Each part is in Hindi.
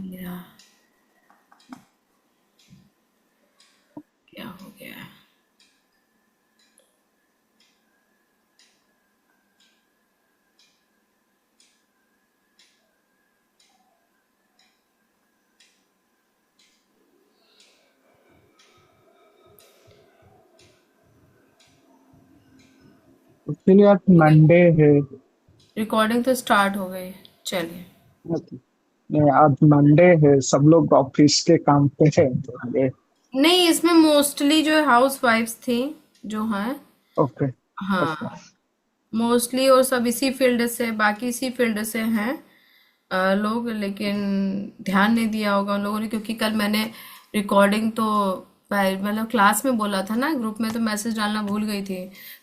मेरा क्या हो गया है? एक्चुअली आज हो गई मंडे है। रिकॉर्डिंग तो स्टार्ट हो गई। चलिए। नहीं, आज मंडे है, सब लोग ऑफिस के काम पे है तो ये। नहीं, इसमें मोस्टली जो हाउस वाइफ्स थी जो हैं। ओके। हाँ, ओके। मोस्टली और सब इसी फील्ड से, बाकी इसी फील्ड से हैं लोग, लेकिन ध्यान नहीं दिया होगा उन लोगों ने, क्योंकि कल मैंने रिकॉर्डिंग तो मतलब क्लास में बोला था ना, ग्रुप में तो मैसेज डालना भूल गई थी।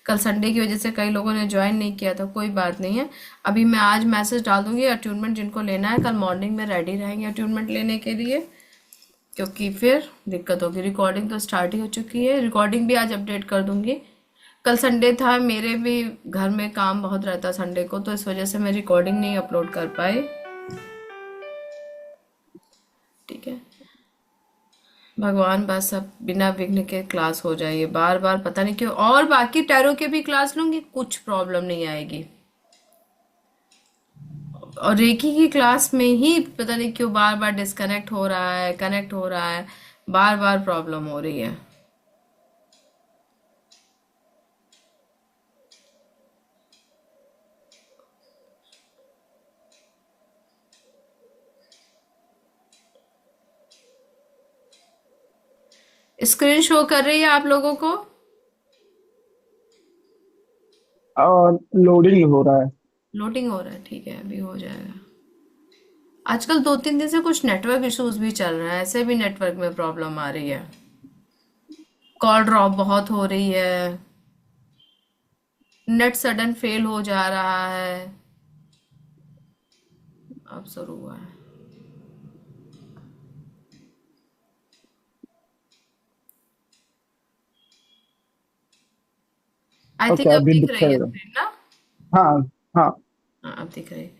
कल संडे की वजह से कई लोगों ने ज्वाइन नहीं किया था, कोई बात नहीं है। अभी मैं आज मैसेज डाल दूंगी, अट्यूनमेंट जिनको लेना है कल मॉर्निंग में रेडी रहेंगे अट्यूनमेंट लेने के लिए, क्योंकि फिर दिक्कत होगी। रिकॉर्डिंग तो स्टार्ट ही हो चुकी है, रिकॉर्डिंग भी आज अपडेट कर दूंगी। कल संडे था, मेरे भी घर में काम बहुत रहता संडे को, तो इस वजह से मैं रिकॉर्डिंग नहीं अपलोड कर पाई। ठीक है। भगवान बस सब बिना विघ्न के क्लास हो जाए, ये बार बार पता नहीं क्यों। और बाकी टैरो के भी क्लास लूंगी, कुछ प्रॉब्लम नहीं आएगी। और रेकी की क्लास में ही पता नहीं क्यों बार बार डिस्कनेक्ट हो रहा है, कनेक्ट हो रहा है, बार बार प्रॉब्लम हो रही है। स्क्रीन शो कर रही है आप लोगों को? और लोडिंग हो रहा है। लोडिंग हो रहा है, ठीक है, अभी हो जाएगा। आजकल 2-3 दिन से कुछ नेटवर्क इश्यूज भी चल रहे हैं, ऐसे भी नेटवर्क में प्रॉब्लम आ रही है। कॉल ड्रॉप बहुत हो रही है, नेट सडन फेल हो जा रहा है। अब शुरू हुआ है। आई ओके, थिंक अब अभी दिख रही है दिखेगा। स्क्रीन ना? हाँ। हाँ। हाँ, अब दिख रही है।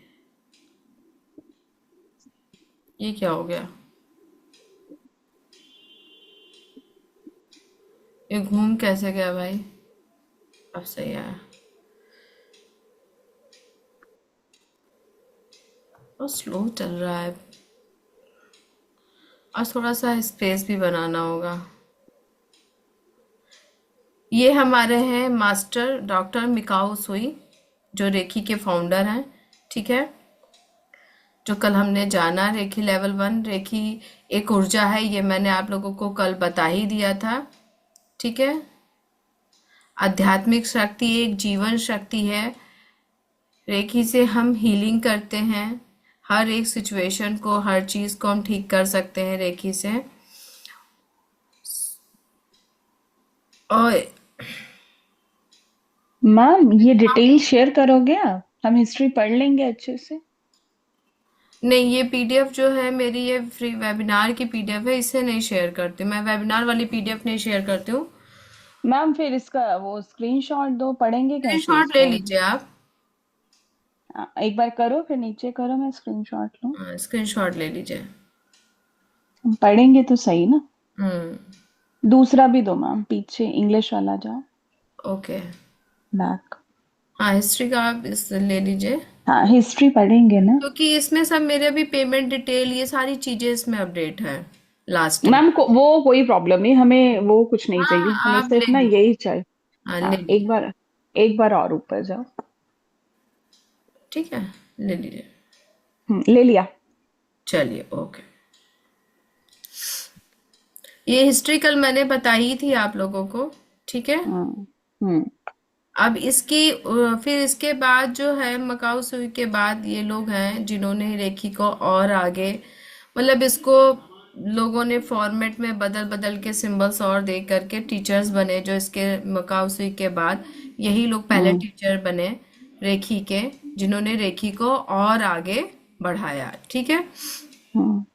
ये क्या हो गया? ये घूम कैसे गया भाई? अब सही आया। बहुत स्लो चल रहा है। और थोड़ा सा स्पेस भी बनाना होगा। ये हमारे हैं मास्टर डॉक्टर मिकाओ सुई, जो रेकी के फाउंडर हैं। ठीक है। जो कल हमने जाना, रेकी लेवल 1, रेकी एक ऊर्जा है, ये मैंने आप लोगों को कल बता ही दिया था। ठीक है। आध्यात्मिक शक्ति एक जीवन शक्ति है। रेकी से हम हीलिंग करते हैं, हर एक सिचुएशन को, हर चीज को हम ठीक कर सकते हैं रेकी से। और मैम ये डिटेल शेयर करोगे आप? हम हिस्ट्री पढ़ लेंगे अच्छे से। नहीं, ये पीडीएफ जो है मेरी, ये फ्री वेबिनार की पीडीएफ है, इसे नहीं शेयर करती मैं, वेबिनार वाली पीडीएफ नहीं शेयर करती हूँ। मैम फिर इसका वो स्क्रीनशॉट दो, पढ़ेंगे कैसे स्क्रीनशॉट ले इसको? लीजिए आप। एक बार करो फिर नीचे करो, मैं स्क्रीनशॉट लूँ। हाँ, स्क्रीनशॉट ले लीजिए। हम पढ़ेंगे तो सही ना। हम्म। दूसरा भी दो मैम, पीछे इंग्लिश वाला जाओ, ओके। बैक। हाँ, हिस्ट्री का आप इस ले लीजिए, हाँ हिस्ट्री पढ़ेंगे ना। क्योंकि इसमें सब मेरे भी पेमेंट डिटेल, ये सारी चीजें इसमें अपडेट है लास्ट में। मैम को वो कोई प्रॉब्लम नहीं, हमें वो कुछ नहीं हाँ चाहिए, हाँ, हमें आप ले सिर्फ ना लीजिए। यही चाहिए। हाँ, ले हाँ लीजिए। एक बार और ऊपर जाओ। ठीक है, ले लीजिए। ले लिया। चलिए, ओके। ये हिस्ट्री कल मैंने बताई थी आप लोगों को। ठीक है। हम्म। हम्म। अब इसकी फिर इसके बाद जो है, मकाऊ सुई के बाद ये लोग हैं जिन्होंने रेखी को और आगे, मतलब इसको लोगों ने फॉर्मेट में बदल बदल के सिंबल्स और दे करके टीचर्स बने, जो इसके मकाऊ सुई के बाद यही लोग पहले हम्म। टीचर बने रेखी के, जिन्होंने रेखी को और आगे बढ़ाया। ठीक है। हम्म।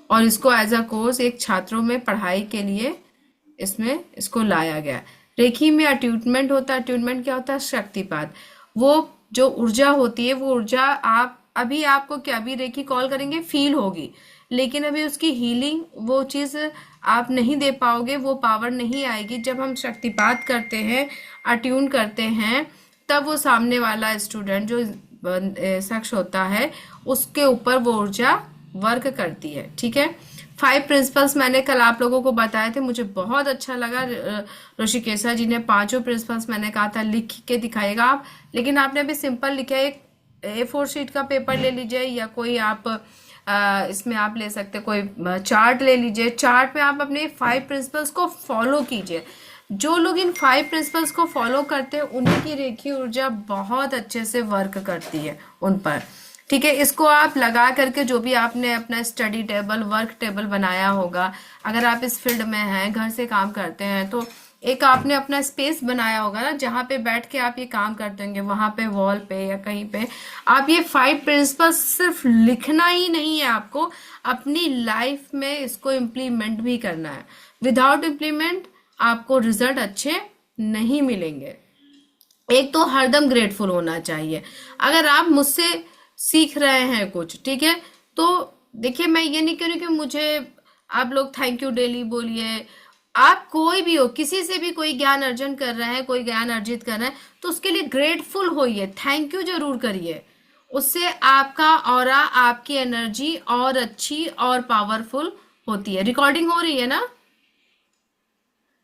और इसको एज अ कोर्स एक छात्रों में पढ़ाई के लिए इसमें इसको लाया गया। रेखी में अट्यूटमेंट होता है। अट्यूटमेंट क्या होता है? शक्तिपात। वो जो ऊर्जा होती है, वो ऊर्जा आप अभी आपको क्या, अभी रेकी कॉल करेंगे फील होगी, लेकिन अभी उसकी हीलिंग वो चीज आप नहीं दे पाओगे, वो पावर नहीं आएगी। जब हम शक्तिपात करते हैं, अट्यून करते हैं, तब वो सामने वाला स्टूडेंट जो शख्स होता है उसके ऊपर वो ऊर्जा वर्क करती है। ठीक है, 5 प्रिंसिपल्स मैंने कल आप लोगों को बताए थे, मुझे बहुत अच्छा लगा। ऋषिकेशा जी ने 5 प्रिंसिपल्स मैंने कहा था लिख के दिखाएगा आप, लेकिन आपने अभी सिंपल लिखा है। एक A4 शीट का पेपर ले लीजिए, या कोई आप इसमें आप ले सकते कोई चार्ट ले लीजिए। चार्ट पे आप अपने 5 प्रिंसिपल्स को फॉलो कीजिए। जो लोग इन 5 प्रिंसिपल्स को फॉलो करते हैं उन्हीं की रेखी ऊर्जा बहुत अच्छे से वर्क करती है उन पर। ठीक है, इसको आप लगा करके जो भी आपने अपना स्टडी टेबल, वर्क टेबल बनाया होगा, अगर आप इस फील्ड में हैं, घर से काम करते हैं, तो एक आपने अपना स्पेस बनाया होगा ना जहाँ पे बैठ के आप ये काम करते होंगे, वहां पे वॉल पे या कहीं पे आप ये 5 प्रिंसिपल्स सिर्फ लिखना ही नहीं है, आपको अपनी लाइफ में इसको इम्प्लीमेंट भी करना है। विदाउट इम्प्लीमेंट आपको रिजल्ट अच्छे नहीं मिलेंगे। एक तो हरदम ग्रेटफुल होना चाहिए। अगर आप मुझसे सीख रहे हैं कुछ, ठीक है, तो देखिए मैं ये नहीं कह रही कि मुझे आप लोग थैंक यू डेली बोलिए। आप कोई भी हो, किसी से भी कोई ज्ञान अर्जन कर रहे हैं, कोई ज्ञान अर्जित कर रहे हैं, तो उसके लिए ग्रेटफुल होइए, थैंक यू जरूर करिए। उससे आपका ऑरा, आपकी एनर्जी और अच्छी और पावरफुल होती है। रिकॉर्डिंग हो रही है ना?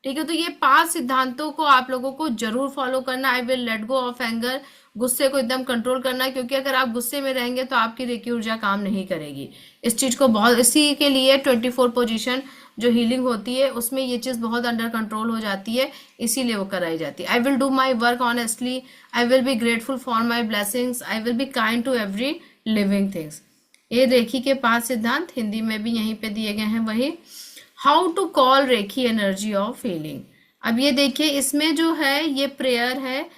ठीक है, तो ये 5 सिद्धांतों को आप लोगों को जरूर फॉलो करना। I will let go of anger, गुस्से को एकदम कंट्रोल करना है, क्योंकि अगर आप गुस्से में रहेंगे तो आपकी रेकी ऊर्जा काम नहीं करेगी। इस चीज को बहुत, इसी के लिए 24 पोजीशन जो हीलिंग होती है उसमें ये चीज बहुत अंडर कंट्रोल हो जाती है, इसीलिए वो कराई जाती है। I will do my work honestly, I will be grateful for my blessings, I will be kind to every living things. ये रेखी के 5 सिद्धांत हिंदी में भी यहीं पे दिए गए हैं। वही how to call Reiki energy of feeling. अब ये देखिए, इसमें जो है ये प्रेयर है,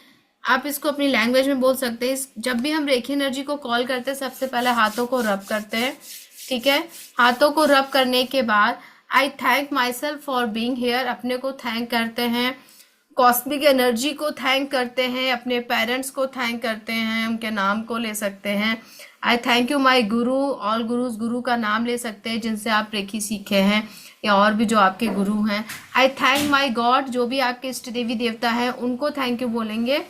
आप इसको अपनी लैंग्वेज में बोल सकते हैं। जब भी हम रेखी एनर्जी को कॉल करते हैं, सबसे पहले हाथों को रब करते हैं। ठीक है, हाथों को रब करने के बाद आई thank my self for being here, अपने को थैंक करते हैं, कॉस्मिक एनर्जी को थैंक करते हैं, अपने पेरेंट्स को थैंक करते हैं, उनके नाम को ले सकते हैं। आई thank you my Guru, all gurus, गुरु का नाम ले सकते हैं जिनसे आप रेखी सीखे हैं, या और भी जो आपके गुरु हैं। आई थैंक माई गॉड, जो भी आपके इष्ट देवी देवता है उनको थैंक यू बोलेंगे।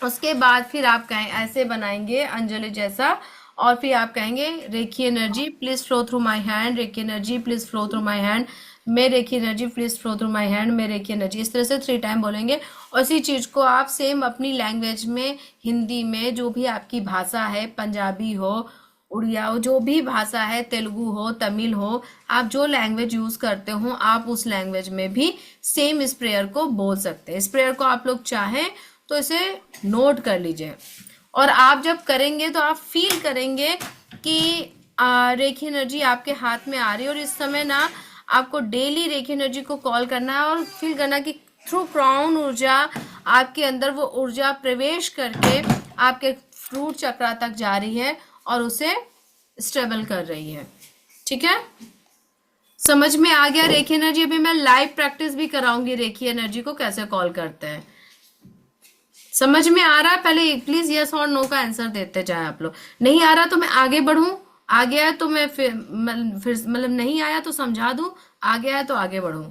उसके बाद फिर आप कहें, ऐसे बनाएंगे अंजलि जैसा, और फिर आप कहेंगे reiki energy please flow through my hand, reiki energy please flow through my hand, मैं reiki energy please flow through my hand, मैं रेखी एनर्जी। इस तरह से 3 टाइम बोलेंगे। और इसी चीज को आप सेम अपनी लैंग्वेज में, हिंदी में, जो भी आपकी भाषा है, पंजाबी हो, उड़िया हो, जो भी भाषा है, तेलुगु हो, तमिल हो, आप जो लैंग्वेज यूज करते हो आप उस लैंग्वेज में भी सेम इस प्रेयर को बोल सकते हैं। इस प्रेयर को आप लोग चाहें तो इसे नोट कर लीजिए, और आप जब करेंगे तो आप फील करेंगे कि रेखी एनर्जी आपके हाथ में आ रही है। और इस समय ना आपको डेली रेखी एनर्जी को कॉल करना है और फील करना कि थ्रू क्राउन ऊर्जा आपके अंदर वो ऊर्जा प्रवेश करके आपके फ्रूट चक्रा तक जा रही है और उसे स्टेबल कर रही है। ठीक है, समझ में आ गया रेखी एनर्जी? अभी मैं लाइव प्रैक्टिस भी कराऊंगी रेखी एनर्जी को कैसे कॉल करते हैं। समझ में आ रहा है? पहले प्लीज यस और नो का आंसर देते जाए आप लोग। नहीं आ रहा तो मैं आगे बढ़ूं, आ गया तो मैं फिर मतलब नहीं आया तो समझा दूं, आ गया है तो आगे बढ़ूं।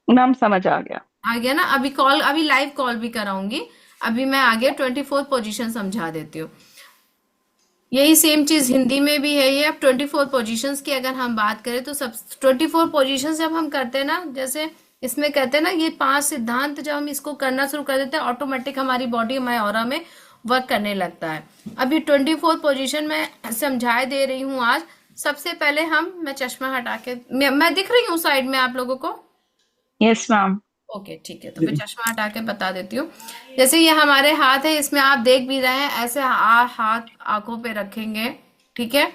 मैम समझ आ गया। आ गया ना? अभी लाइव कॉल भी कराऊंगी। अभी मैं आगे 24 पोजीशन समझा देती हूँ। यही सेम चीज हिंदी में भी है। ये अब 24 पोजीशंस की अगर हम बात करें तो सब 24 पोजीशंस जब हम करते हैं ना, जैसे इसमें कहते हैं ना ये 5 सिद्धांत, जब हम इसको करना शुरू कर देते हैं ऑटोमेटिक हमारी बॉडी, हमारे ऑरा में वर्क करने लगता है। अभी 24 पोजीशन में समझाए दे रही हूँ आज। सबसे पहले मैं चश्मा हटा के, मैं दिख रही हूँ साइड में आप लोगों को? Yes ma'am. ओके ठीक है, तो मैं चश्मा हटा के बता देती हूँ। जैसे ये हमारे हाथ है, इसमें आप देख भी रहे हैं, ऐसे हाथ आंखों पे रखेंगे। ठीक है,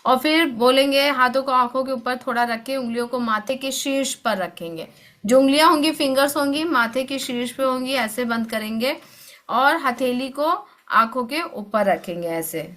और फिर बोलेंगे, हाथों को आंखों के ऊपर थोड़ा रखे, उंगलियों को माथे के शीर्ष पर रखेंगे। जो उंगलियां होंगी, फिंगर्स होंगी, माथे के शीर्ष पे होंगी, ऐसे बंद करेंगे, और हथेली को आंखों के ऊपर रखेंगे ऐसे।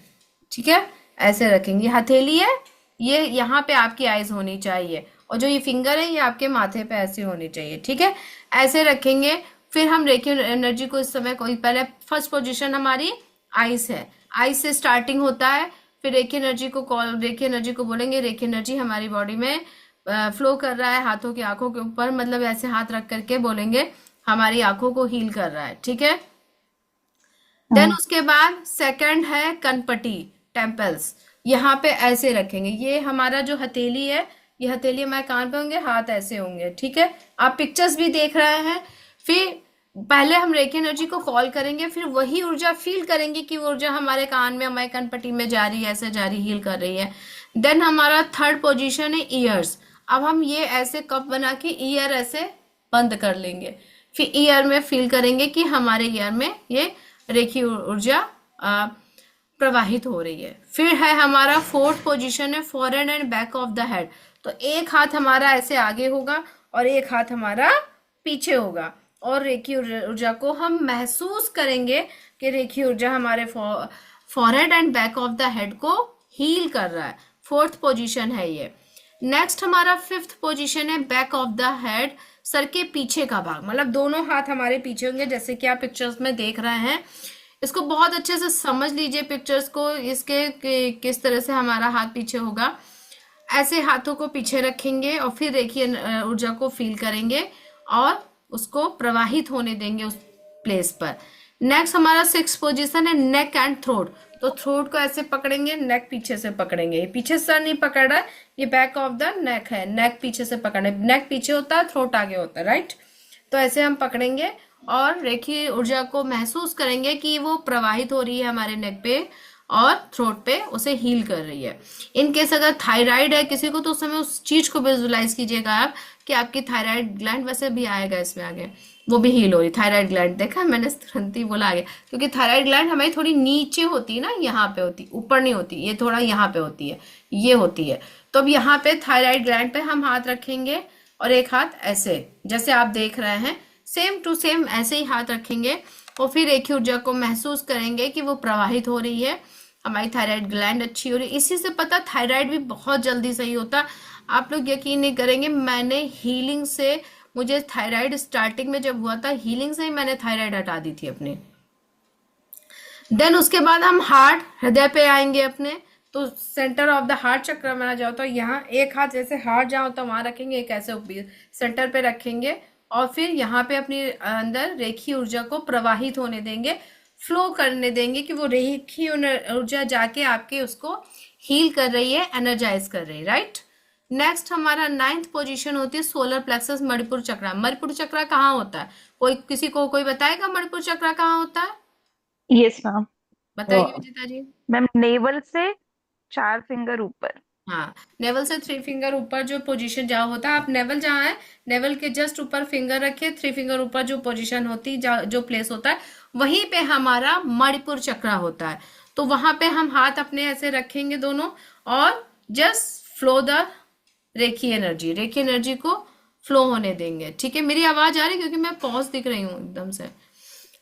ठीक है, ऐसे रखेंगे। हथेली है ये, यहाँ पे आपकी आईज होनी चाहिए, और जो ये फिंगर है ये आपके माथे पे ऐसी होनी चाहिए। ठीक है, ऐसे रखेंगे। फिर हम रेखी एनर्जी को इस समय कोई, पहले फर्स्ट पोजीशन हमारी आइस है, आइस से स्टार्टिंग होता है, फिर रेकी एनर्जी को कॉल, रेकी एनर्जी को बोलेंगे रेकी एनर्जी हमारी बॉडी में फ्लो कर रहा है, हाथों की आंखों के ऊपर, मतलब ऐसे हाथ रख करके बोलेंगे हमारी आंखों को हील कर रहा है, ठीक है। देन उसके बाद सेकंड है कनपटी, टेम्पल्स। यहाँ पे ऐसे रखेंगे, ये हमारा जो हथेली है, ये हथेली हमारे कान पे होंगे, हाथ ऐसे होंगे, ठीक है। आप पिक्चर्स भी देख रहे हैं। फिर पहले हम रेकी एनर्जी को कॉल करेंगे, फिर वही ऊर्जा फील करेंगे कि वो ऊर्जा हमारे कान में, हमारे कनपटी में जा रही है, ऐसे जा रही, हील कर रही है। देन हमारा थर्ड पोजीशन है ईयर्स। अब हम ये ऐसे कप बना के ईयर ऐसे बंद कर लेंगे, फिर ईयर में फील करेंगे कि हमारे ईयर में ये रेखी ऊर्जा प्रवाहित हो रही है। फिर है हमारा फोर्थ पोजीशन है forehead and back of the head. तो एक हाथ हमारा ऐसे आगे होगा और एक हाथ हमारा पीछे होगा, और रेखी ऊर्जा को हम महसूस करेंगे कि रेखी ऊर्जा हमारे forehead and back of the head को हील कर रहा है। फोर्थ पोजीशन है ये। नेक्स्ट हमारा फिफ्थ पोजीशन है back of the head, sir के पीछे का भाग, मतलब दोनों हाथ हमारे पीछे होंगे, जैसे कि आप पिक्चर्स में देख रहे हैं। इसको बहुत अच्छे से समझ लीजिए पिक्चर्स को, इसके किस तरह से हमारा हाथ पीछे होगा। ऐसे हाथों को पीछे रखेंगे और फिर रेखीय ऊर्जा को फील करेंगे और उसको प्रवाहित होने देंगे उस प्लेस पर। नेक्स्ट हमारा सिक्स पोजीशन है नेक एंड थ्रोट। तो थ्रोट को ऐसे पकड़ेंगे, नेक पीछे से पकड़ेंगे, ये पीछे सर नहीं पकड़ रहा है, ये बैक ऑफ द नेक है, नेक पीछे से पकड़े, नेक पीछे होता है, थ्रोट आगे होता है, राइट। तो ऐसे हम पकड़ेंगे और रेखीय ऊर्जा को महसूस करेंगे कि वो प्रवाहित हो रही है हमारे नेक पे और थ्रोट पे, उसे हील कर रही है। इन केस अगर थायराइड है किसी को, तो उस समय उस चीज को विजुलाइज कीजिएगा आप कि आपकी थायराइड ग्लैंड, वैसे भी आएगा इसमें आगे, वो भी हील हो रही। थायराइड ग्लैंड देखा, मैंने तुरंत ही बोला आगे, क्योंकि थायराइड ग्लैंड हमारी थोड़ी नीचे होती है ना, यहाँ पे होती, ऊपर नहीं होती, ये थोड़ा यहाँ पे होती है, ये होती है। तो अब यहाँ पे थायराइड ग्लैंड पे हम हाथ रखेंगे और एक हाथ ऐसे, जैसे आप देख रहे हैं, सेम टू सेम ऐसे ही हाथ रखेंगे और फिर रेखीय ऊर्जा को महसूस करेंगे कि वो प्रवाहित हो रही है, हमारी थायराइड ग्लैंड अच्छी हो रही है। इसी से पता थायराइड भी बहुत जल्दी सही होता। आप लोग यकीन नहीं करेंगे, मैंने हीलिंग से, मुझे थायराइड स्टार्टिंग में जब हुआ था, हीलिंग से ही मैंने थायराइड हटा दी थी अपने। देन उसके बाद हम हार्ट, हृदय पे आएंगे अपने। तो सेंटर ऑफ द हार्ट चक्र माना जाता है, तो यहाँ एक हाथ जैसे हार्ट जहाँ होता है वहां रखेंगे, एक ऐसे सेंटर पे रखेंगे और फिर यहाँ पे अपनी अंदर रेखीय ऊर्जा को प्रवाहित होने देंगे, फ्लो करने देंगे कि वो रेखीय ऊर्जा जाके आपके उसको हील कर रही है, एनर्जाइज कर रही है, राइट। नेक्स्ट हमारा नाइन्थ पोजीशन होती है सोलर प्लेक्सस, मणिपुर चक्र। मणिपुर चक्र कहाँ होता है? किसी को कोई बताएगा मणिपुर चक्र कहाँ होता है? Yes ma'am. बताइए विजेता जी। मैम नेवल से 4 फिंगर ऊपर। हाँ, नेवल से 3 फिंगर ऊपर जो पोजीशन जहाँ होता है, आप नेवल जहाँ है, नेवल के जस्ट ऊपर फिंगर रखिए, 3 फिंगर ऊपर जो पोजीशन होती है, जो प्लेस होता है, वहीं पे हमारा मणिपुर चक्र होता है। तो वहां पे हम हाथ अपने ऐसे रखेंगे दोनों और just flow the Rekhi energy को फ्लो होने देंगे, ठीक है। मेरी आवाज आ रही है क्योंकि मैं पॉज दिख रही हूँ एकदम से,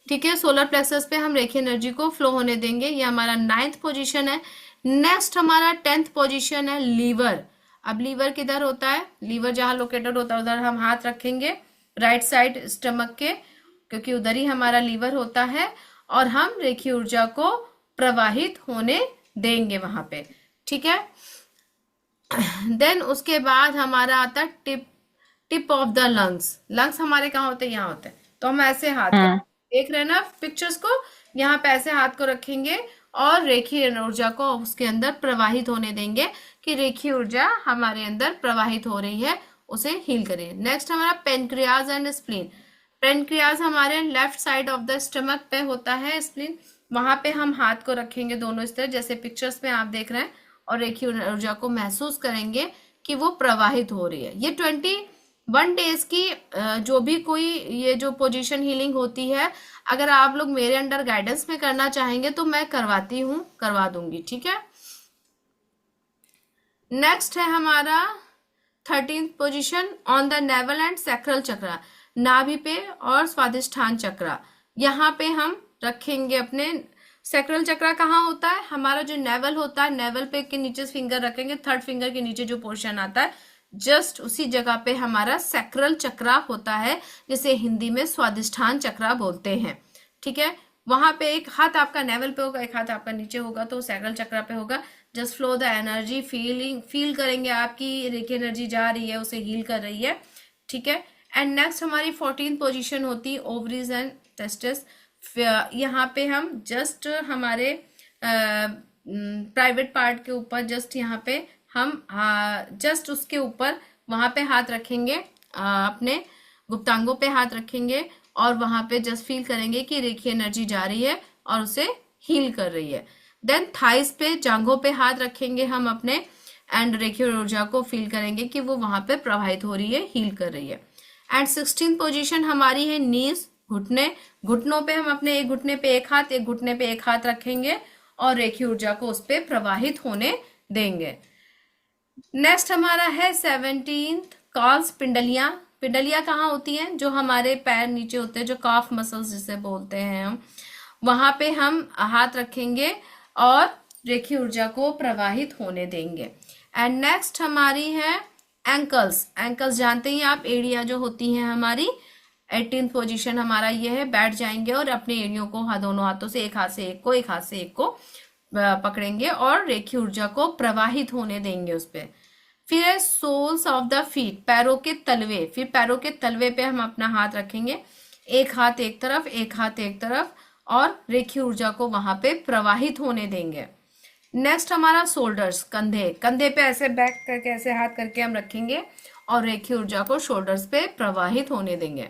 ठीक है। सोलर प्लेक्सस पे हम रेखी एनर्जी को फ्लो होने देंगे। ये हमारा 9th पोजीशन है। नेक्स्ट हमारा 10th पोजीशन है लीवर। अब लीवर किधर होता है? लीवर जहां लोकेटेड होता है उधर हम हाथ रखेंगे, राइट साइड स्टमक के, क्योंकि उधर ही हमारा लीवर होता है, और हम रेखी ऊर्जा को प्रवाहित होने देंगे वहां पे, ठीक है। देन उसके बाद हमारा आता है tip of the lungs. Lungs हमारे कहाँ होते हैं? यहाँ होते हैं। तो हम ऐसे हाथ देख रहे हैं ना पिक्चर्स को, यहाँ पे ऐसे हाथ को रखेंगे और रेखीय ऊर्जा को उसके अंदर प्रवाहित होने देंगे कि रेखीय ऊर्जा हमारे अंदर प्रवाहित हो रही है, उसे हील करें। नेक्स्ट हमारा पेनक्रियाज एंड स्प्लीन। पेनक्रियाज हमारे left side of the stomach पे होता है, स्प्लीन वहां पे हम हाथ को रखेंगे दोनों इस तरह, जैसे पिक्चर्स में आप देख रहे हैं, और रेखीय ऊर्जा को महसूस करेंगे कि वो प्रवाहित हो रही है। ये 21 डेज की जो भी कोई ये जो पोजीशन हीलिंग होती है, अगर आप लोग मेरे अंडर गाइडेंस में करना चाहेंगे तो मैं करवाती हूँ, करवा दूंगी, ठीक है। नेक्स्ट है हमारा 13th position on the naval and sacral चक्र, नाभि पे और स्वादिष्ठान चक्र। यहाँ पे हम रखेंगे अपने। सैक्रल चक्र कहाँ होता है? हमारा जो नेवल होता है, नेवल पे के नीचे फिंगर रखेंगे, 3rd फिंगर के नीचे जो पोर्शन आता है, जस्ट उसी जगह पे हमारा सैक्रल चक्र होता है, जिसे हिंदी में स्वादिष्ठान चक्र बोलते हैं, ठीक है। वहां पे एक हाथ आपका नेवल पे होगा, एक हाथ आपका नीचे होगा, तो सैक्रल चक्र पे होगा। Just flow the energy, feel करेंगे आपकी रेकी एनर्जी जा रही है, उसे हील कर रही है, ठीक है। एंड नेक्स्ट हमारी 14th पोजीशन होती है ओवरीज एंड टेस्टिस। यहाँ पे हम जस्ट हमारे प्राइवेट पार्ट के ऊपर, जस्ट यहाँ पे हम जस्ट उसके ऊपर वहां पे हाथ रखेंगे, अपने गुप्तांगों पे हाथ रखेंगे और वहां पे जस्ट फील करेंगे कि रेखी एनर्जी जा रही है और उसे हील कर रही है। देन थाइस पे, जांघों पे हाथ रखेंगे हम अपने, एंड रेखी ऊर्जा को फील करेंगे कि वो वहां पे प्रवाहित हो रही है, हील कर रही है। एंड 16th पोजीशन हमारी है नीज, घुटने। घुटनों पे हम अपने एक घुटने पे एक हाथ, एक घुटने पे एक हाथ रखेंगे और रेखी ऊर्जा को उस पे प्रवाहित होने देंगे। नेक्स्ट हमारा है 17th कॉल्स, पिंडलियां। पिंडलियां कहाँ होती हैं? जो हमारे पैर नीचे होते हैं, जो काफ मसल्स जिसे बोलते हैं हम, वहां पे हम हाथ रखेंगे और रेखी ऊर्जा को प्रवाहित होने देंगे। एंड नेक्स्ट हमारी है एंकल्स। एंकल्स जानते ही आप, एड़ियां जो होती हैं हमारी। 18th पोजीशन हमारा ये है, बैठ जाएंगे और अपने एड़ियों को दोनों हाथों से, एक हाथ से एक को, एक हाथ से एक को पकड़ेंगे और रेखी ऊर्जा को प्रवाहित होने देंगे उस पे। फिर है सोल्स ऑफ द फीट, पैरों के तलवे। फिर पैरों के तलवे पे हम अपना हाथ रखेंगे, एक हाथ एक तरफ, एक हाथ एक तरफ, और रेखी ऊर्जा को वहां पे प्रवाहित होने देंगे। नेक्स्ट हमारा शोल्डर्स, कंधे। कंधे पे ऐसे बैक करके, ऐसे हाथ करके हम रखेंगे और रेखी ऊर्जा को शोल्डर्स पे प्रवाहित होने देंगे।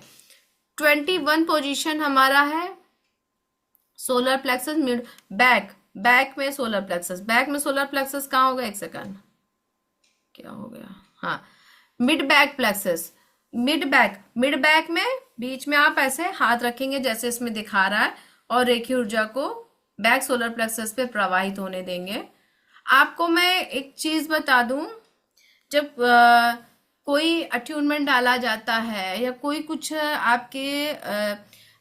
21 पोजीशन हमारा है solar plexus, mid back. Back में सोलर प्लेक्सस, बैक में सोलर प्लेक्सस कहाँ होगा? एक सेकंड, क्या हो गया? हाँ, mid back plexus. Mid back में बीच में आप ऐसे हाथ रखेंगे जैसे इसमें दिखा रहा है और रेखी ऊर्जा को बैक सोलर प्लेक्सस पे प्रवाहित होने देंगे। आपको मैं एक चीज बता दूं, जब कोई अट्यूनमेंट डाला जाता है या कोई कुछ आपके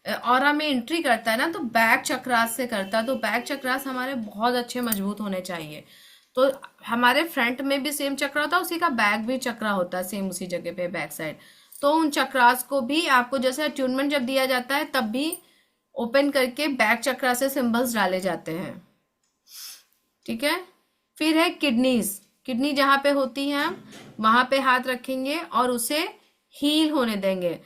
ऑरा में एंट्री करता है ना, तो बैक चक्रास से करता है। तो बैक चक्रास हमारे बहुत अच्छे मजबूत होने चाहिए। तो हमारे फ्रंट में भी सेम चक्रा होता है, उसी का बैक भी चक्रा होता है सेम उसी जगह पे, बैक साइड। तो उन चक्रास को भी आपको, जैसे अट्यूनमेंट जब दिया जाता है तब भी ओपन करके बैक चक्रा से सिंबल्स डाले जाते हैं, ठीक है। फिर है किडनीज। किडनी जहां पे होती है हम वहां पे हाथ रखेंगे और उसे हील होने देंगे।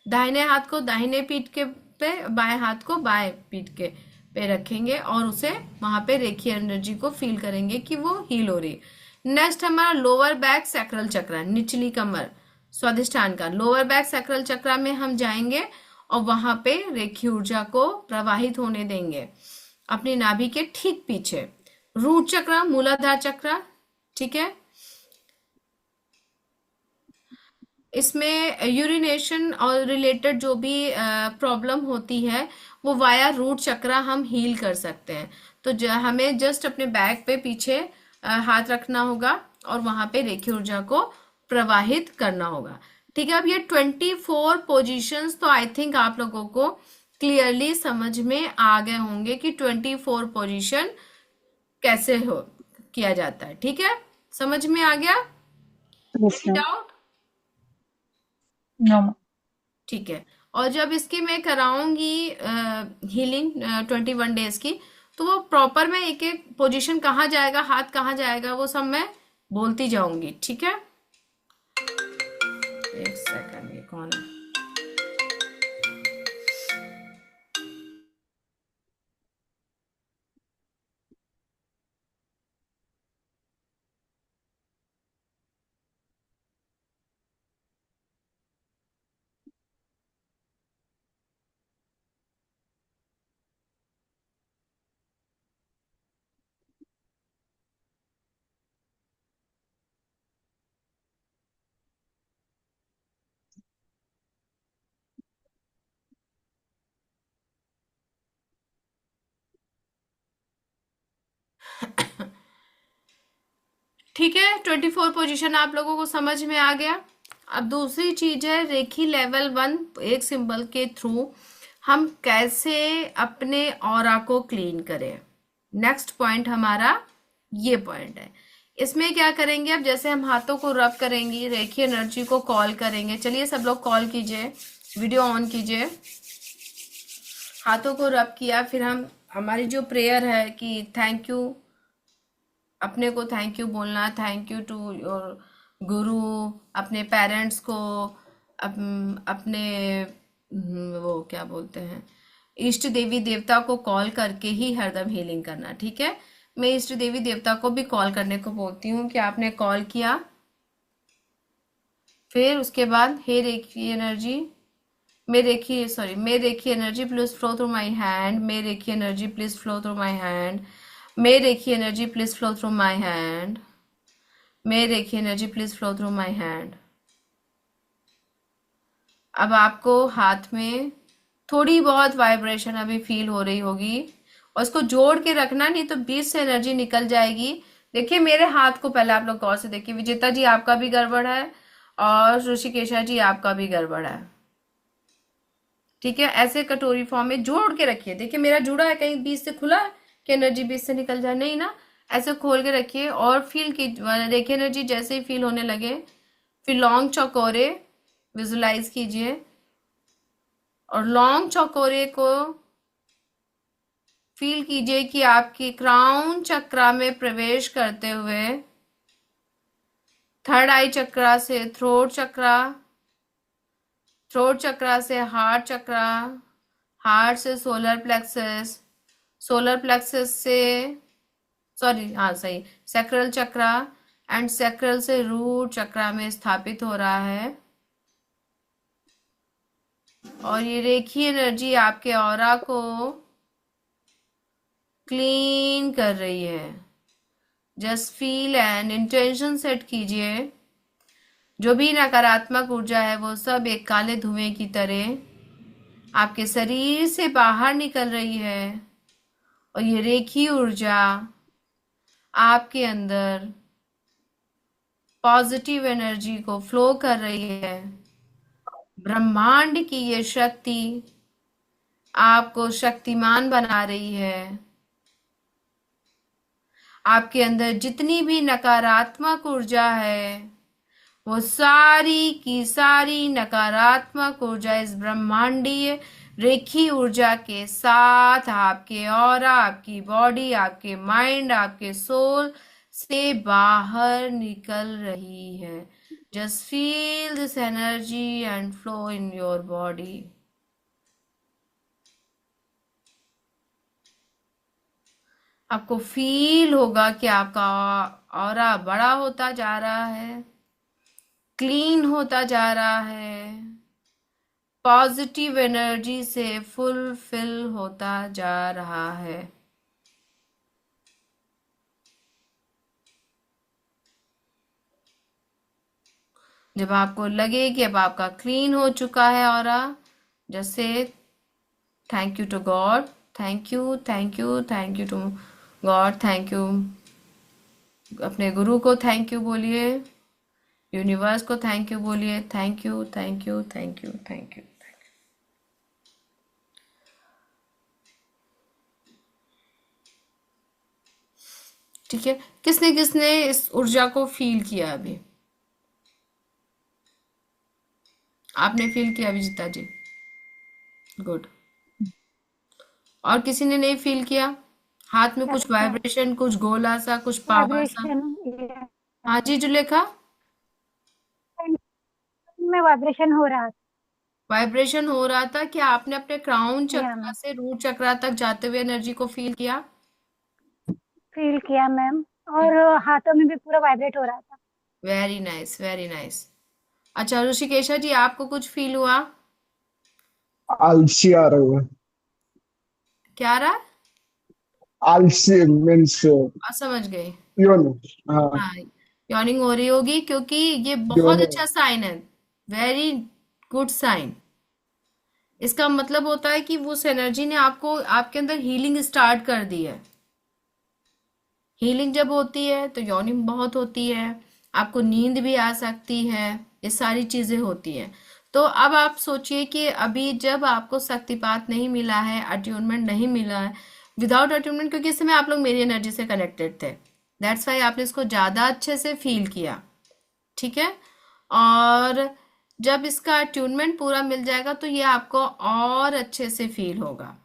दाहिने हाथ को दाहिने पीठ के पे, बाएं हाथ को बाएं पीठ के पे रखेंगे और उसे वहां पे रेखी एनर्जी को फील करेंगे कि वो हील हो रही है। नेक्स्ट हमारा लोअर बैक सैक्रल चक्र, निचली कमर, स्वादिष्ठान का। लोअर बैक सैक्रल चक्र में हम जाएंगे और वहां पे रेखी ऊर्जा को प्रवाहित होने देंगे अपनी नाभि के ठीक पीछे। रूट चक्र, मूलाधार चक्र, ठीक है। इसमें यूरिनेशन और रिलेटेड जो भी प्रॉब्लम होती है वो वाया रूट चक्र हम हील कर सकते हैं। तो हमें जस्ट अपने बैक पे पीछे हाथ रखना होगा और वहां पे रेखी ऊर्जा को प्रवाहित करना होगा, ठीक है। अब ये 24 पोजीशंस तो आई थिंक आप लोगों को क्लियरली समझ में आ गए होंगे कि 24 पोजीशन कैसे हो किया जाता है, ठीक है। समझ में आ गया? Yes, ma'am. डाउट? No. ठीक है। और जब इसकी मैं कराऊंगी हीलिंग 21 डेज की, तो वो प्रॉपर मैं एक एक पोजीशन कहाँ जाएगा, हाथ कहाँ जाएगा, वो सब मैं बोलती जाऊंगी, ठीक है। एक सेकंड, ये कौन है? ठीक है, 24 पोजीशन आप लोगों को समझ में आ गया। अब दूसरी चीज है रेखी लेवल 1, एक सिंबल के थ्रू हम कैसे अपने ऑरा को क्लीन करें। नेक्स्ट पॉइंट हमारा ये पॉइंट है। इसमें क्या करेंगे, अब जैसे हम हाथों को रब करेंगे, रेखी एनर्जी को कॉल करेंगे। चलिए सब लोग कॉल कीजिए, वीडियो ऑन कीजिए। हाथों को रब किया, फिर हम हमारी जो प्रेयर है कि थैंक यू, अपने को थैंक यू बोलना, थैंक यू टू योर गुरु, अपने पेरेंट्स को, अपने वो क्या बोलते हैं, इष्ट देवी देवता को कॉल करके ही हरदम हीलिंग करना। ठीक है, मैं इष्ट देवी देवता को भी कॉल करने को बोलती हूँ कि आपने कॉल किया, फिर उसके बाद हे रेखी energy, may Reiki energy please flow through my hand, may Reiki energy please flow through my hand, may Reiki energy please flow through my hand, may Reiki energy please flow through my hand। अब आपको हाथ में थोड़ी बहुत वाइब्रेशन अभी फील हो रही होगी, और इसको जोड़ के रखना, नहीं तो बीच से एनर्जी निकल जाएगी। देखिए मेरे हाथ को पहले आप लोग गौर से देखिए, विजेता जी आपका भी गड़बड़ है और ऋषिकेशा जी आपका भी गड़बड़ है। ठीक है, ऐसे कटोरी फॉर्म में जोड़ के रखिए। देखिए मेरा जुड़ा है, कहीं बीच से खुला है कि एनर्जी बीच से निकल जाए, नहीं ना, ऐसे खोल के रखिए और फील की देखिए एनर्जी जैसे ही फील होने लगे, फिर लॉन्ग चौकोरे विजुलाइज कीजिए, और लॉन्ग चौकोरे को फील कीजिए कि आपकी क्राउन चक्रा में प्रवेश करते हुए थर्ड आई चक्रा से थ्रोट चक्रा, थ्रोट चक्रा से हार्ट चक्रा, हार्ट से सोलर प्लेक्सस, सोलर प्लेक्सस से सॉरी हाँ सही सैक्रल चक्रा, एंड सैक्रल से रूट चक्रा में स्थापित हो रहा है। और ये रेखी एनर्जी आपके ऑरा को क्लीन कर रही है। Just feel and intention set कीजिए, जो भी नकारात्मक ऊर्जा है वो सब एक काले धुएं की तरह आपके शरीर से बाहर निकल रही है, और ये रेखी ऊर्जा आपके अंदर पॉजिटिव एनर्जी को फ्लो कर रही है। ब्रह्मांड की ये शक्ति आपको शक्तिमान बना रही है। आपके अंदर जितनी भी नकारात्मक ऊर्जा है, वो सारी की सारी नकारात्मक ऊर्जा इस ब्रह्मांडीय रेखी ऊर्जा के साथ आपके ऑरा, आपकी बॉडी, आपके माइंड, आपके सोल से बाहर निकल रही है। Just feel this energy and flow in your body. आपको फील होगा कि आपका ऑरा बड़ा होता जा रहा है, क्लीन होता जा रहा है, पॉजिटिव एनर्जी से फुलफिल होता जा रहा है। जब आपको लगे कि अब आपका क्लीन हो चुका है ऑरा, जैसे thank you to God, thank you thank you thank you to God, thank you, अपने गुरु को थैंक यू बोलिए, यूनिवर्स को थैंक यू बोलिए, thank you thank you thank you thank you. ठीक है, किसने किसने इस ऊर्जा को फील किया अभी? आपने फील किया विजिता जी? गुड। और किसी ने नहीं फील किया? हाथ में कुछ वाइब्रेशन, कुछ गोला सा, कुछ पावर सा? वाइब्रेशन हाँ जी जुलेखा, में वाइब्रेशन हो रहा वाइब्रेशन हो रहा था। क्या आपने अपने क्राउन था। या चक्रा मैम, से रूट चक्रा तक जाते हुए एनर्जी को फील किया? फील किया मैम, और हाथों में भी पूरा वाइब्रेट हो रहा था। Very nice very nice. अच्छा ऋषिकेशा जी, आपको कुछ फील हुआ? आलसी आ रहे हैं। क्या रहा? आलसी मीन्स समझ गए। You know. हाँ, हाँ, यॉर्निंग हो रही होगी, क्योंकि ये यू बहुत नो। अच्छा साइन है, वेरी गुड साइन। इसका मतलब होता है कि उस एनर्जी ने आपको, आपके अंदर हीलिंग स्टार्ट कर दी है। हीलिंग जब होती है तो यॉर्निंग बहुत होती है, आपको नींद भी आ सकती है, ये सारी चीजें होती हैं। तो अब आप सोचिए कि अभी जब आपको शक्तिपात नहीं मिला है, अट्यूनमेंट नहीं मिला है, विदाउट अट्यूनमेंट, क्योंकि इस समय आप लोग मेरी एनर्जी से कनेक्टेड थे, दैट्स वाई आपने इसको ज्यादा अच्छे से फील किया। ठीक है, और जब इसका अट्यूनमेंट पूरा मिल जाएगा तो ये आपको और अच्छे से फील होगा।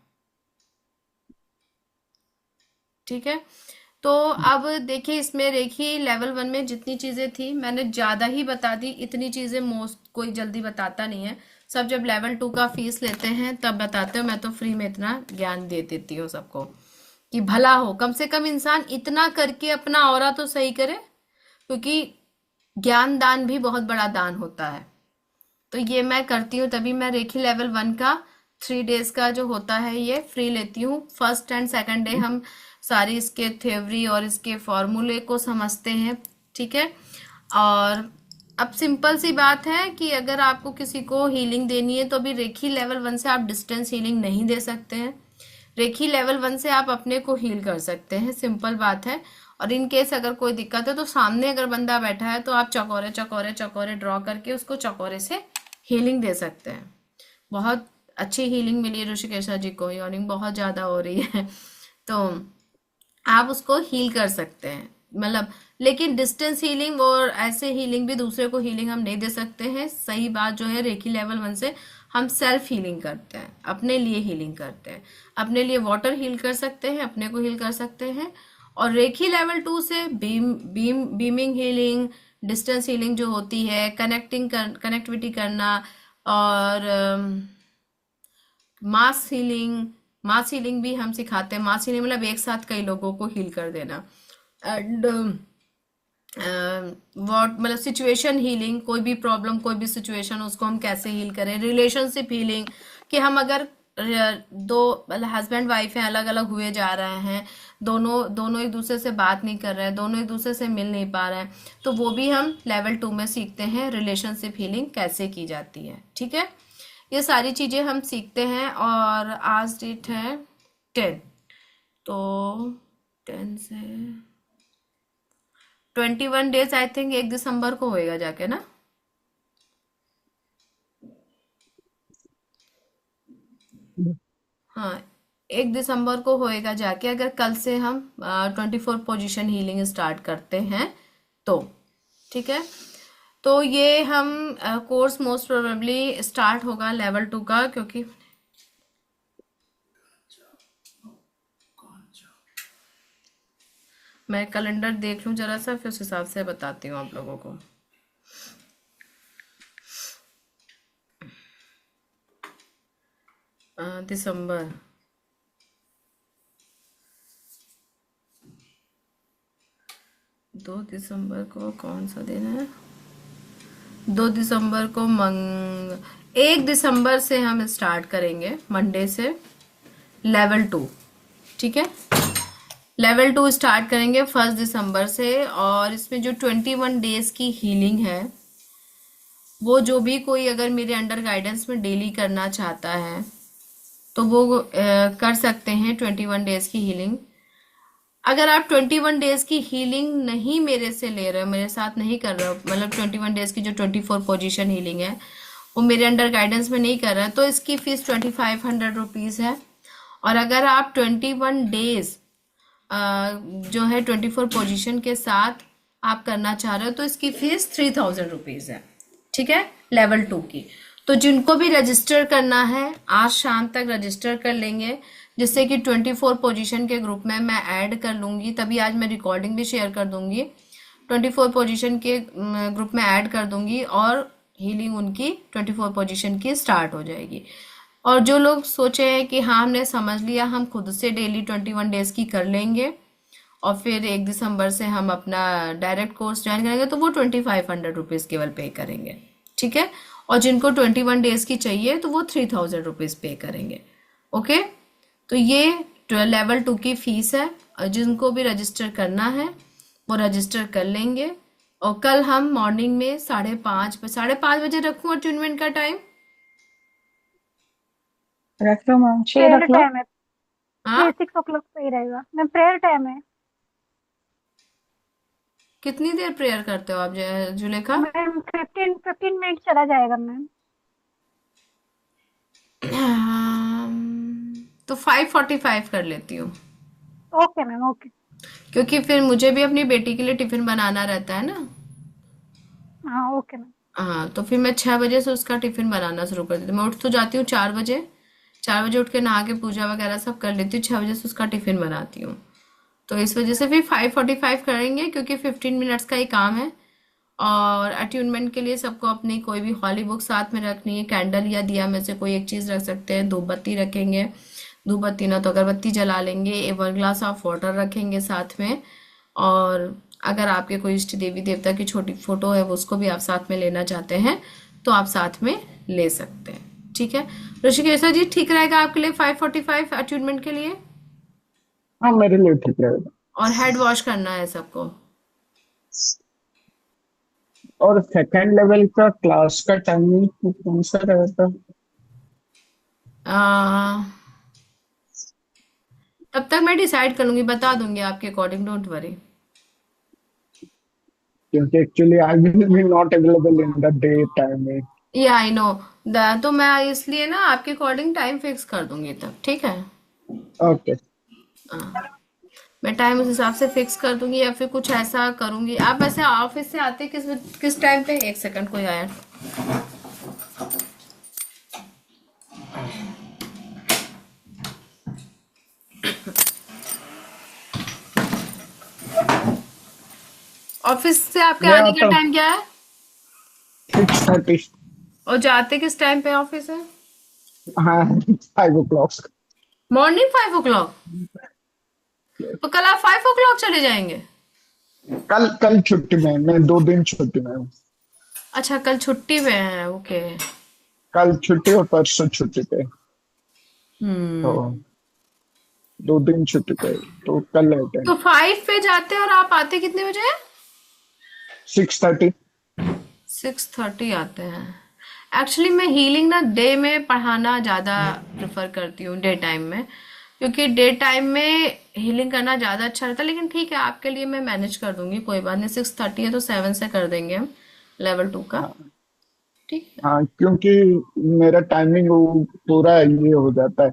ठीक है। तो अब देखिए, इसमें रेखी लेवल 1 में जितनी चीजें थी मैंने ज्यादा ही बता दी। इतनी चीजें मोस्ट कोई जल्दी बताता नहीं है, सब जब लेवल 2 का फीस लेते हैं तब बताते हो। मैं तो फ्री में इतना ज्ञान दे देती हूँ सबको कि भला हो, कम से कम इंसान इतना करके अपना ऑरा तो सही करे, क्योंकि ज्ञान दान भी बहुत बड़ा दान होता है। तो ये मैं करती हूँ, तभी मैं रेखी लेवल 1 का 3 डेज का जो होता है ये फ्री लेती हूँ। फर्स्ट एंड सेकंड डे हम सारी इसके थ्योरी और इसके फॉर्मूले को समझते हैं, ठीक है। और अब सिंपल सी बात है कि अगर आपको किसी को हीलिंग देनी है तो अभी रेखी लेवल 1 से आप डिस्टेंस हीलिंग नहीं दे सकते हैं। रेखी लेवल 1 से आप अपने को हील कर सकते हैं, सिंपल बात है। और इन केस अगर कोई दिक्कत है तो सामने अगर बंदा बैठा है तो आप चकोरे चकोरे चकोरे ड्रॉ करके उसको चकोरे से हीलिंग दे सकते हैं। बहुत अच्छी हीलिंग मिली है ऋषिकेशा जी को, यॉर्निंग बहुत ज्यादा हो रही है, तो आप उसको हील कर सकते हैं, मतलब। लेकिन डिस्टेंस हीलिंग और ऐसे हीलिंग भी दूसरे को हीलिंग हम नहीं दे सकते हैं। सही बात जो है, रेखी लेवल 1 से हम सेल्फ हीलिंग करते हैं, अपने लिए हीलिंग करते हैं। अपने लिए वाटर हील कर सकते हैं, अपने को हील कर सकते हैं। और रेखी लेवल 2 से बीमिंग हीलिंग, डिस्टेंस हीलिंग जो होती है, कनेक्टिविटी करना, और मास हीलिंग भी हम सिखाते हैं। मास हीलिंग मतलब एक साथ कई लोगों को हील कर देना। एंड व्हाट मतलब सिचुएशन हीलिंग, कोई भी प्रॉब्लम, कोई भी सिचुएशन, उसको हम कैसे हील करें। रिलेशनशिप हीलिंग, कि हम अगर दो मतलब हस्बैंड वाइफ हैं, अलग अलग हुए जा रहे हैं, दोनों एक दूसरे से बात नहीं कर रहे हैं, दोनों एक दूसरे से मिल नहीं पा रहे हैं, तो वो भी हम लेवल 2 में सीखते हैं, रिलेशनशिप हीलिंग कैसे की जाती है, ठीक है। ये सारी चीजें हम सीखते हैं। और आज डेट है 10, तो 10 से 21 डेज आई थिंक 1 दिसंबर को होएगा जाके ना। हाँ, 1 दिसंबर को होएगा जाके, अगर कल से हम 24 पोजीशन हीलिंग स्टार्ट करते हैं तो, ठीक है। तो ये हम कोर्स मोस्ट प्रोबेबली स्टार्ट होगा लेवल 2 का, क्योंकि मैं कैलेंडर देख लूं जरा सा, फिर उस हिसाब से बताती हूँ आप लोगों को। दिसंबर, दो दिसंबर को कौन सा दिन है? 2 दिसंबर को 1 दिसंबर से हम स्टार्ट करेंगे, मंडे से लेवल 2, ठीक है। लेवल 2 स्टार्ट करेंगे 1 दिसंबर से। और इसमें जो 21 डेज की हीलिंग है, वो जो भी कोई अगर मेरे अंडर गाइडेंस में डेली करना चाहता है तो वो कर सकते हैं 21 डेज की हीलिंग। अगर आप 21 डेज की हीलिंग नहीं मेरे से ले रहे हो, मेरे साथ नहीं कर रहे हो, मतलब 21 डेज की जो 24 पोजीशन हीलिंग है वो मेरे अंडर गाइडेंस में नहीं कर रहे हैं, तो इसकी फीस 2500 रुपीज है। और अगर आप 21 डेज जो है 24 पोजीशन के साथ आप करना चाह रहे हो तो इसकी फीस 3000 रुपीज है, ठीक है, लेवल 2 की। तो जिनको भी रजिस्टर करना है आज शाम तक रजिस्टर कर लेंगे, जिससे कि 24 पोजीशन के ग्रुप में मैं ऐड कर लूंगी, तभी आज मैं रिकॉर्डिंग भी शेयर कर दूंगी। 24 पोजीशन के ग्रुप में ऐड कर दूंगी और हीलिंग उनकी 24 पोजीशन की स्टार्ट हो जाएगी। और जो लोग सोचे हैं कि हाँ हमने समझ लिया, हम खुद से डेली 21 डेज की कर लेंगे और फिर 1 दिसंबर से हम अपना डायरेक्ट कोर्स ज्वाइन करेंगे, तो वो 2500 रुपीज केवल पे करेंगे, ठीक है। और जिनको 21 डेज की चाहिए तो वो 3000 रुपीज पे करेंगे, ओके। तो ये लेवल 2 की फीस है। और जिनको भी रजिस्टर करना है वो रजिस्टर कर लेंगे। और कल हम मॉर्निंग में 5:30 बजे रखूं अटूनमेंट का टाइम? रख लो मैम, 6 प्रेयर रख लो। टाइम है, हाँ, 6 o'clock सही रहेगा मैम, प्रेयर टाइम है कितनी देर प्रेयर करते हो आप जुलेखा? मैम। 15 मिनट चला जाएगा मैम। तो 5:45 कर लेती हूँ, ओके मैम, ओके। क्योंकि फिर मुझे भी अपनी बेटी के लिए टिफिन बनाना रहता है ना। हाँ ओके मैम। हाँ, तो फिर मैं 6 बजे से उसका टिफिन बनाना शुरू कर देती हूँ। मैं उठ तो जाती हूँ 4 बजे, 4 बजे उठ के नहा के पूजा वगैरह सब कर लेती हूँ, 6 बजे से उसका टिफिन बनाती हूँ। तो इस वजह से फिर 5:45 करेंगे, क्योंकि 15 मिनट्स का ही काम है। और अट्यूनमेंट के लिए सबको अपनी कोई भी हॉली बुक साथ में रखनी है, कैंडल या दिया में से कोई एक चीज रख सकते हैं, धूप बत्ती रखेंगे, धूप बत्ती ना तो अगरबत्ती जला लेंगे, 1 ग्लास ऑफ वाटर रखेंगे साथ में। और अगर आपके कोई इष्ट देवी देवता की छोटी फोटो है वो उसको भी आप साथ में लेना चाहते हैं तो आप साथ में ले सकते हैं। ठीक है ऋषिकेश जी, ठीक रहेगा आपके लिए 5:45 अट्यूनमेंट के लिए? हाँ, मेरे लिए ठीक रहेगा। और हेड वॉश करना है सबको। और सेकंड लेवल का क्लास का टाइमिंग कौन सा रहेगा? आ, तब तक मैं डिसाइड कर लूंगी, बता दूंगी आपके अकॉर्डिंग, डोंट वरी। क्योंकि actually I will B not available in the day timing. या आई नो, तो मैं इसलिए ना आपके अकॉर्डिंग टाइम फिक्स कर दूंगी तब, ठीक है? ओके। हाँ, मैं टाइम उस हिसाब से फिक्स कर दूंगी, या फिर कुछ ऐसा करूंगी। आप वैसे ऑफिस से आते किस टाइम पे? एक सेकंड, कोई आया। ऑफिस से आपके मैं आने का आता हूँ टाइम क्या है? 6:30। और जाते किस टाइम पे ऑफिस है? हाँ, 5 o'clock। Morning 5 o'clock? तो कल आप 5 o'clock चले जाएंगे? कल कल छुट्टी में, मैं 2 दिन छुट्टी में हूँ। अच्छा, कल छुट्टी पे है, ओके। कल छुट्टी और परसों छुट्टी पे, तो हम्म। 2 दिन छुट्टी पे, तो कल अटेंड। तो 5 पे जाते हैं और आप आते कितने बजे? 6:30। 6:30 आते हैं। एक्चुअली मैं हीलिंग ना डे में पढ़ाना ज़्यादा प्रेफर करती हूँ, डे टाइम में, क्योंकि डे टाइम में हीलिंग करना ज़्यादा अच्छा रहता है। लेकिन ठीक है, आपके लिए मैं मैनेज कर दूंगी, कोई बात नहीं। 6:30 है तो 7 से कर देंगे हम, लेवल 2 का। हाँ ठीक है। हाँ, क्योंकि मेरा टाइमिंग वो पूरा ये हो जाता है।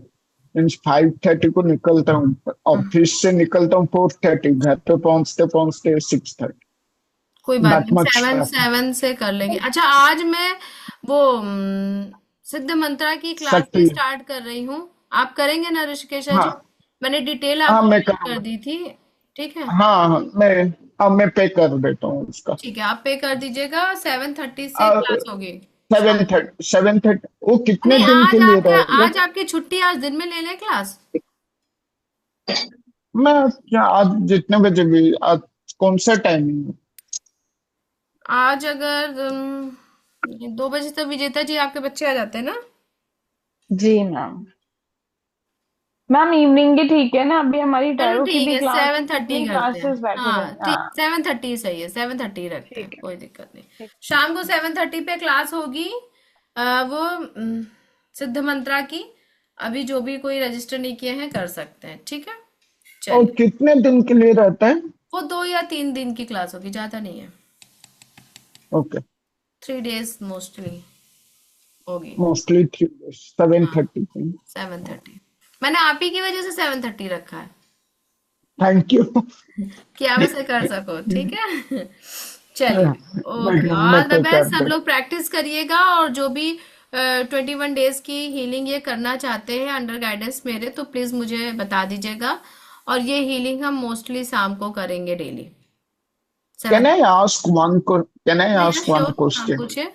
मीन्स 5:30 को निकलता हूँ, ऑफिस से निकलता हूँ 4:30, घर पे पहुंचते पहुंचते 6:30। कोई बात दैट नहीं, मच सेवन ट्रैफिक। सेवन से कर लेंगे। अच्छा, आज मैं वो सिद्ध मंत्रा की क्लास भी शक्ति। स्टार्ट कर रही हूँ। आप करेंगे ना ऋषिकेशा जी? हाँ मैंने डिटेल हाँ, आपको मैं मेल कर करूँगा। दी थी। ठीक है। हाँ हाँ, मैं पे कर देता हूँ उसका। ठीक है, आप पे कर दीजिएगा। 7:30 से क्लास होगी शाम। 7:30 वो कितने नहीं, दिन के लिए रहेगा? आज आपकी छुट्टी, आज दिन में ले लें क्लास। मैं क्या, आज जितने बजे भी, आज कौन सा टाइमिंग है? आज अगर 2 बजे तक विजेता जी आपके बच्चे आ जाते हैं ना? जी मैम। मैम इवनिंग ही ठीक है ना, अभी हमारी चलो टैरो की ठीक भी है, क्लास, 7:30 कितनी करते हैं। क्लासेस बैठे हुए हाँ हैं। ठीक, हाँ 7:30 सही है, 7:30 रखते हैं, ठीक है। कोई दिक्कत नहीं। ठीक। शाम को 7:30 पे क्लास होगी। वो सिद्ध मंत्रा की। अभी जो भी कोई रजिस्टर नहीं किए हैं कर सकते हैं, ठीक है? और चलिए। कितने दिन के लिए रहता है? वो 2 या 3 दिन की क्लास होगी, ज्यादा नहीं है। ओके। 3 days मोस्टली होगी। मोस्टली 3 days, सेवन हाँ, थर्टी 7:30। मैंने आप ही की वजह से 7:30 रखा है थैंक यू। कि आप ऐसे कर सको, ठीक है? चलिए। ओके, मैं ऑल द पे कर बेस्ट। सब दे। लोग प्रैक्टिस करिएगा, और जो भी 21 डेज की हीलिंग ये करना चाहते हैं अंडर गाइडेंस मेरे, तो प्लीज मुझे बता दीजिएगा। और ये हीलिंग हम मोस्टली शाम को करेंगे, daily can 7। I ask one can I या आस्क वन श्योर, हाँ क्वेश्चन? पूछे।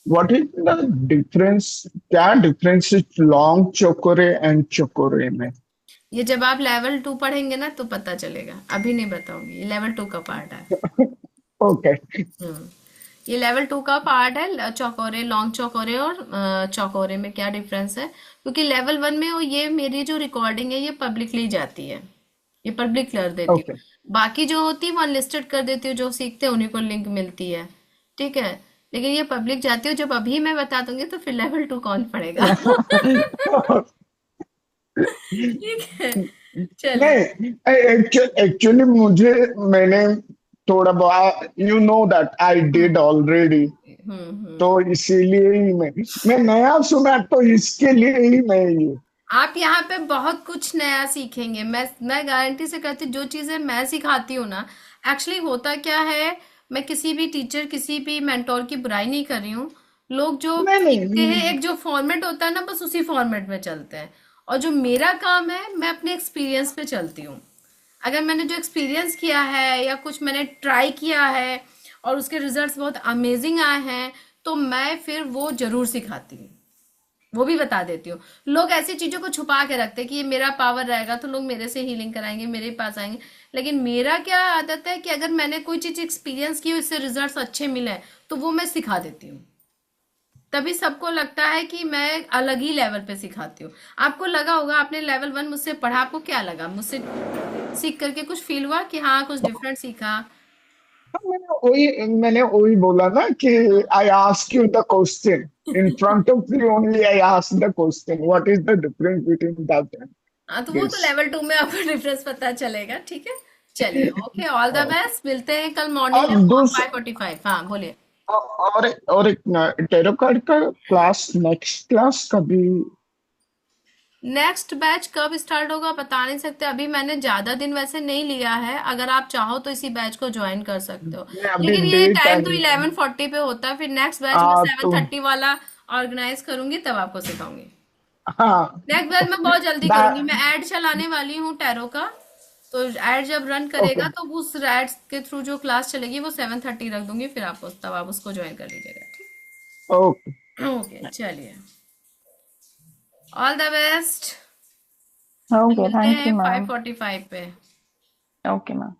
What is the difference? क्या डिफरेंस है लॉन्ग चोकोरे एंड चोकोरे में? ये जब आप लेवल 2 पढ़ेंगे ना तो पता चलेगा, अभी नहीं बताऊंगी, ये लेवल 2 का पार्ट है। ओके। हम्म। ये लेवल 2 का पार्ट है। चौकोरे, लॉन्ग चौकोरे और चौकोरे में क्या डिफरेंस है, क्योंकि लेवल 1 में वो, ये मेरी जो रिकॉर्डिंग है ये पब्लिकली जाती है, ये पब्लिक कर देती हूँ। ओके। बाकी जो होती है वो अनलिस्टेड कर देती हूँ, जो सीखते हैं उन्हीं को लिंक मिलती है। ठीक है। लेकिन ये पब्लिक जाती है, जब अभी मैं बता दूंगी तो फिर लेवल 2 कौन पढ़ेगा? ठीक है। चलिए। नहीं, एक्चुअली मुझे, मैंने थोड़ा बहुत, you know that I did hmm already. Hmm. तो इसीलिए ही मैं नया सुना, तो इसके लिए ही मैं ये। आप यहाँ पे बहुत कुछ नया सीखेंगे। मैं गारंटी से कहती हूँ, जो चीजें मैं सिखाती हूँ ना, एक्चुअली होता क्या है, मैं किसी भी टीचर, किसी भी मेंटोर की बुराई नहीं कर रही हूँ। लोग जो नहीं सीखते हैं, नहीं। एक जो फॉर्मेट होता है ना, बस उसी फॉर्मेट में चलते हैं। और जो मेरा काम है, मैं अपने एक्सपीरियंस पे चलती हूँ। अगर मैंने जो एक्सपीरियंस किया है या कुछ मैंने ट्राई किया है और उसके रिजल्ट्स बहुत अमेजिंग आए हैं, तो मैं फिर वो जरूर सिखाती हूँ, वो भी बता देती हूँ। लोग ऐसी चीजों को छुपा के रखते हैं कि ये मेरा पावर रहेगा तो लोग मेरे से हीलिंग कराएंगे, मेरे पास आएंगे। लेकिन मेरा क्या आदत है कि अगर मैंने कोई चीज एक्सपीरियंस की, इससे रिजल्ट्स अच्छे मिले, तो वो मैं सिखा देती हूँ। तभी सबको लगता है कि मैं अलग ही लेवल पे सिखाती हूँ। आपको लगा होगा, आपने लेवल 1 मुझसे पढ़ा, आपको क्या लगा? मुझसे सीख करके कुछ फील हुआ कि हाँ कुछ डिफरेंट सीखा? मैंने वही बोला ना कि I ask you the question in front of you, only I ask the question what is the difference between that and हाँ, तो वो तो दिस। लेवल 2 में आपको डिफरेंस पता चलेगा। ठीक है, चलिए, ओके, ऑल द और बेस्ट, मिलते हैं कल मॉर्निंग और में दूस 5:45। हाँ बोलिए। और एक टेरो कार्ड का क्लास, नेक्स्ट क्लास कभी? नेक्स्ट बैच कब स्टार्ट होगा बता नहीं सकते अभी, मैंने ज्यादा दिन वैसे नहीं लिया है। अगर आप चाहो तो इसी बैच को ज्वाइन कर सकते हो, मैं अभी लेकिन ये डेट टाइम तो एंड 11:40 पे होता है। फिर नेक्स्ट बैच में तो 7:30 वाला ऑर्गेनाइज करूंगी, तब आपको सिखाऊंगी। हाँ नेक्स्ट बैच मैं बहुत जल्दी करूंगी, दैट मैं ऐड चलाने वाली हूँ टैरो का। तो ऐड जब रन ओके करेगा तो उस ऐड के थ्रू जो क्लास चलेगी वो 7:30 रख दूंगी, फिर आपको तब आप उसको ज्वाइन कर लीजिएगा। ओके। ठीक, ओके, चलिए, ऑल द बेस्ट। ओके, मिलते थैंक हैं यू मैम। 5:45 पे। Okay ma'am.